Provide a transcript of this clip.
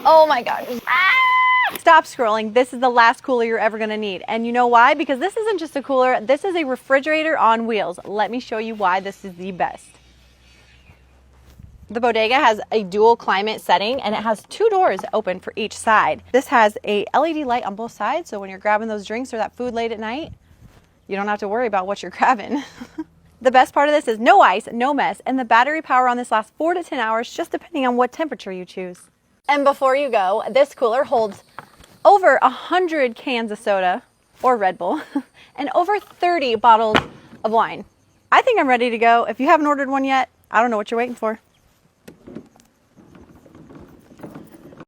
Oh my God. Stop scrolling. This is the last cooler you're ever gonna need. And you know why? Because this isn't just a cooler, this is a refrigerator on wheels. Let me show you why this is the best. The Bodega has a dual climate setting and it has 2 doors open for each side. This has a LED light on both sides, so when you're grabbing those drinks or that food late at night, you don't have to worry about what you're grabbing. The best part of this is no ice, no mess, and the battery power on this lasts 4 to 10 hours, just depending on what temperature you choose. And before you go, this cooler holds over 100 cans of soda or Red Bull and over 30 bottles of wine. I think I'm ready to go. If you haven't ordered one yet, I don't know what you're waiting for.